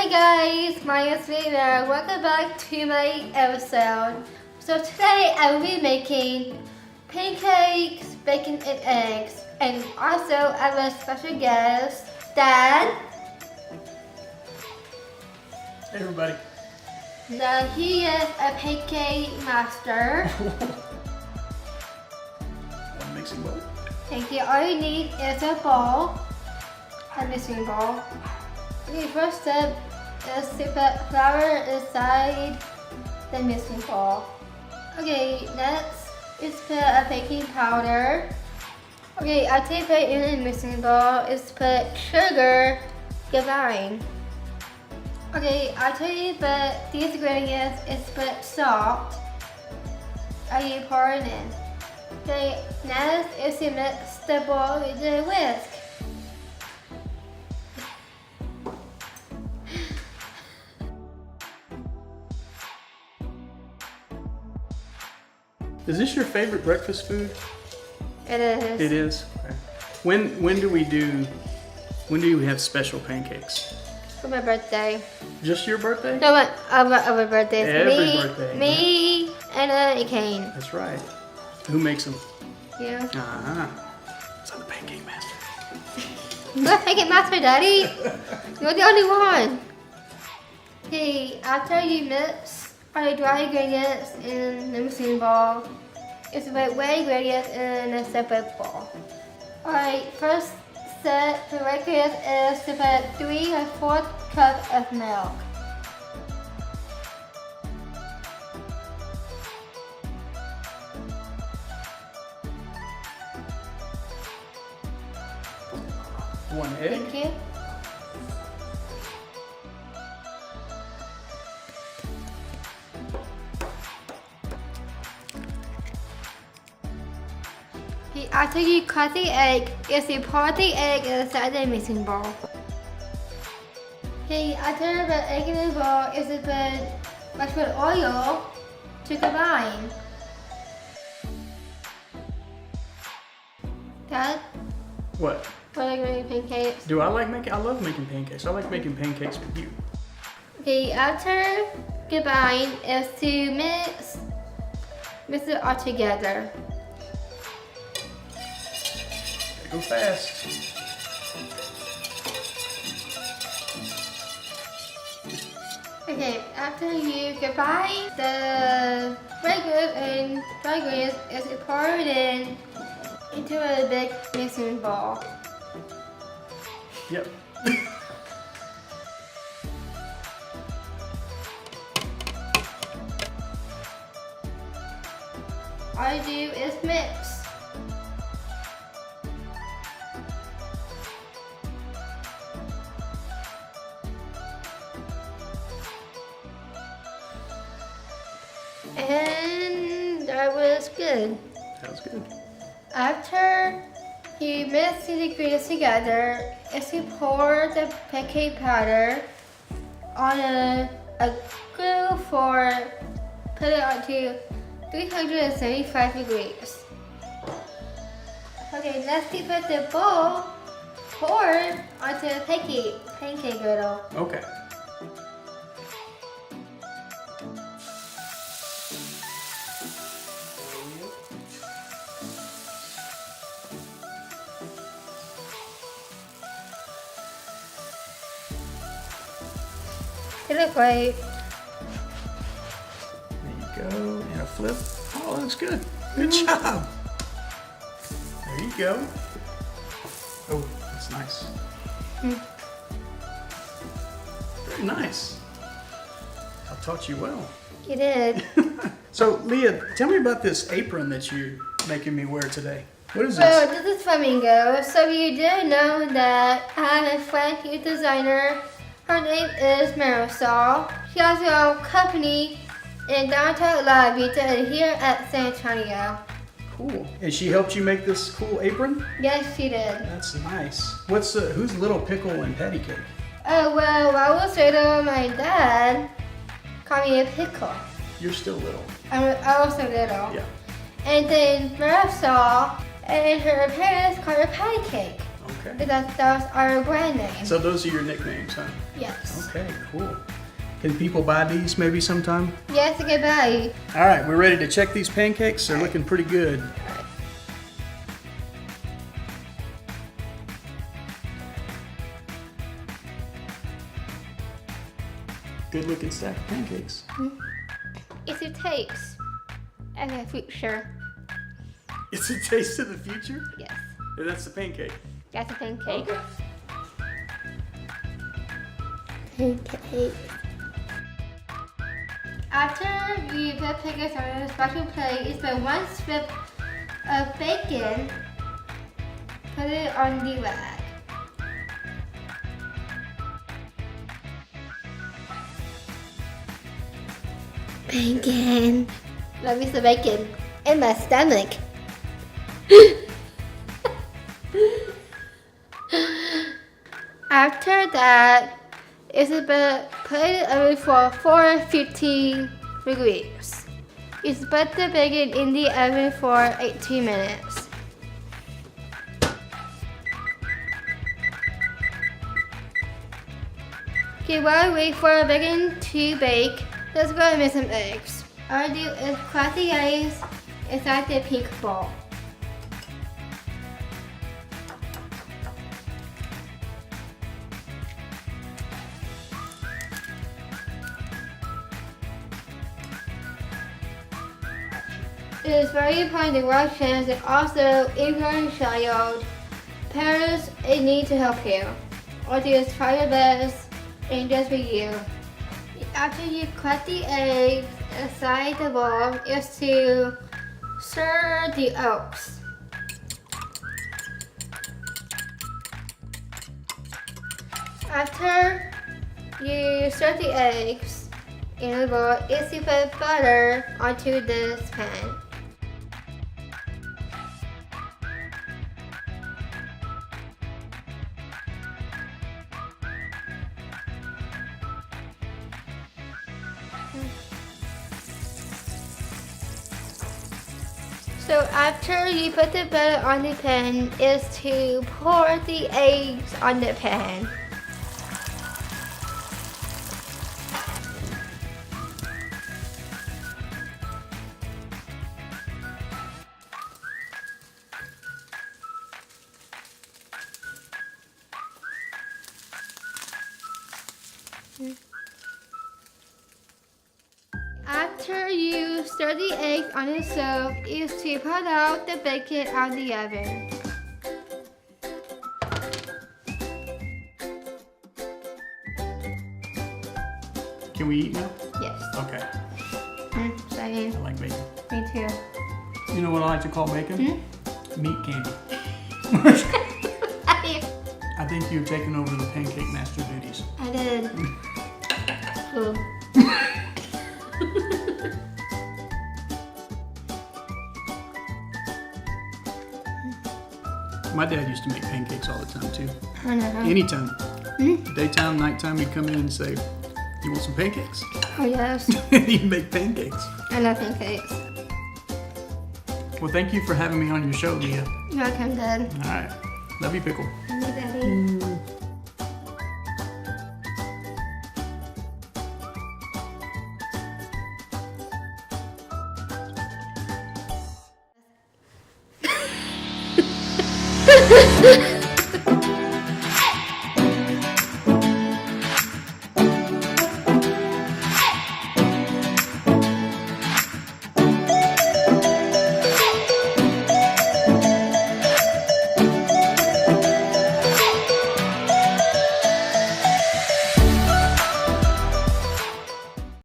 Hi guys, my name is Leah. Welcome back to my episode. So today I will be making pancakes, bacon and eggs, and also I have a special guest, Dad. Hey everybody. Now he is a pancake master. One mixing bowl. Thank you. All you need is a bowl, a mixing bowl. The first step is to put flour inside the mixing bowl. Okay, next is put a baking powder. Okay, after you put it in the mixing bowl, is put sugar, combine. Okay, after you put these ingredients, is put salt. And you pour it in. Okay, next is to mix the bowl with the whisk. Is this your favorite breakfast food? It is. It is. Okay. When do we have special pancakes? For my birthday. Just your birthday? No, other birthdays. Every birthday. Me and Kane. That's right. Who makes them? You. So the pancake master. You're the pancake master, Daddy. You're the only one. Okay, after you mix all the dry ingredients in the mixing bowl, it's put wet ingredients in a separate bowl. Alright, first step for wet ingredients is to put 3 1/4 cups of milk. One egg. Thank you. Okay, after you cut the egg, is you pour the egg inside the mixing bowl. Okay, after the egg in the bowl, is to put vegetable oil to combine. Dad, What? what are you making pancakes? Do I like making? I love making pancakes. I like making pancakes with you. Okay, after combine is to mix it all together. Go fast. Okay, after you combine the regular and dry ingredients, is to pour it into a big mixing bowl. Yep. All you do is mix. And that was good. That was good. After you mix the ingredients together, is you pour the pancake powder on a griddle put it onto 375 degrees. Okay, next you put the bowl poured onto the pancake griddle. Okay. It looks great. There you go. And a flip. Oh, that's good. Good job. There you go. Oh, that's nice. Very nice. I taught you well. You did. So, Leah, tell me about this apron that you're making me wear today. What is Well, this? this is Flamingo. So you do know that I have a friend who's a designer. Her name is Marisol. She has her own company in downtown La Vita and here at San Antonio. Cool. And she helped you make this cool apron? Yes, she did. That's nice. Who's Little Pickle and Patty Cake? Oh, well, when I was little, my dad called me a pickle. You're still little. I was so little. Yeah. And then Marisol and her parents called her patty cake. Okay. because those are brand names. So those are your nicknames, huh? Yes. Okay, cool. Can people buy these maybe sometime? Yes, goodbye. All right, we're ready to check these pancakes. They're looking pretty good. Good looking stack of pancakes. It's a taste of the future. It's a taste of the future? Yes. And that's the pancake. That's a pancake. Okay. Pancake. After you put pancakes on a special plate, you put 1 strip of bacon. Put it on the rag. Bacon. Love me some bacon in my stomach. After that, it's about put it in for 450 degrees. You put the bacon in the oven for 18 minutes. Okay, while we wait for the bacon to bake, let's go and make some eggs. All I do is crack the eggs inside the pink bowl. It is very important to wash hands, and also if you're a child, parents need to help you. Or just try your best and just for you. After you crack the eggs inside the bowl, is to stir the oats. After you stir the eggs in the bowl, is to put butter onto this pan. So after you put the butter on the pan, is to pour the eggs on the pan. After you stir the eggs on the stove, is to put out the bacon out of the oven. Can we eat now? Yes. Okay. Same. I like bacon. Me too. You know what I like to call bacon? Meat candy. I think you've taken over the pancake master duties. I did. Cool. My dad used to make pancakes all the time too. I know. Anytime. Daytime, nighttime, he'd come in and say, "You want some pancakes?" Oh yes. He'd make pancakes. I love pancakes. Well, thank you for having me on your show, Leah. You're welcome, Dad. All right. Love you, Pickle. Love you, Daddy. Ha ha ha!